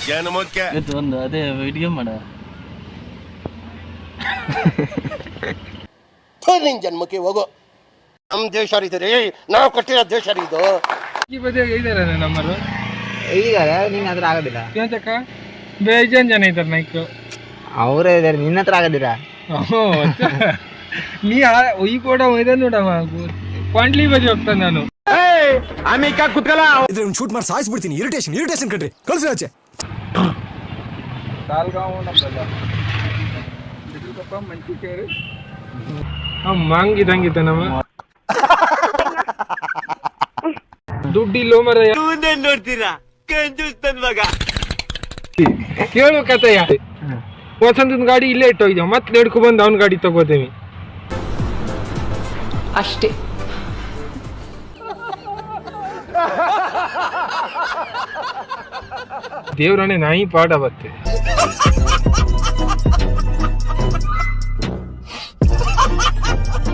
ಜನಮಕ್ಕೆ ಒಂದು ಅದೇ ವಿಡಿಯೋ ಮಾಡ ನಿನ್ ಜನ್ಮಕ್ಕೆ ಹೋಗೋ. ನಮ್ ದೇಶ ರೀ, ನಾವು ಕಟ್ಟಿರೋ ದೇಶ ಇದು. ಈ ಬದಿಯಾಗ ಇದಾರೆ ನಮ್ಮರು ಇದಾರೆ, ನಿನ್ನ ಹತ್ರ ಆಗೋದಿಲ್ಲ. ಯಾತಕ್ಕ ಬೇಜಾನ್ ಜನ ಇದ್ದಾರೆ ನೈಕು ಅವರೇ ಇದಾರೆ, ನಿನ್ನ ಹತ್ರ ಆಗೋದಿಲ್ಲ. ನೀ ಈ ಕೂಡ ಒಯ್ದ ನೋಡಮ್ಮ ಕ್ವಾಂಟ್ಲಿ ಬದಿ ಹೋಗ್ತಾನೆ ನಾನು. ಇದ್ರೆ ಶೂಟ್ ಮಾಡಿ ಸಾಯಿಸ್ಬಿಡ್ತೀನಿ. ಇರಿಟೇಷನ್ ಕಟ್ರಿ, ಕಳ್ಸಿ ಆಚೆ. ಮಂಗಿದಂಗಿದ್ದ ನಮ್ಮ ದುಡ್ಡಿಲ್ಲೋ ಮರ ನೋಡ್ತೀರಾ ಕೇಳು ಕತೆಯ. ವಸಂತನ ಗಾಡಿ ಇಲ್ಲೇ ಇಟ್ಟೋಗಿದ್ದೇವೆ, ಮತ್ತೆ ನಡ್ಕೊ ಬಂದು ಅವನ ಗಾಡಿ ತಗೋತೇವೆ ಅಷ್ಟೇ. ದೇವ್ರನೆ ನಾಯಿ ಪಾಠ ಬತ್ತೆ.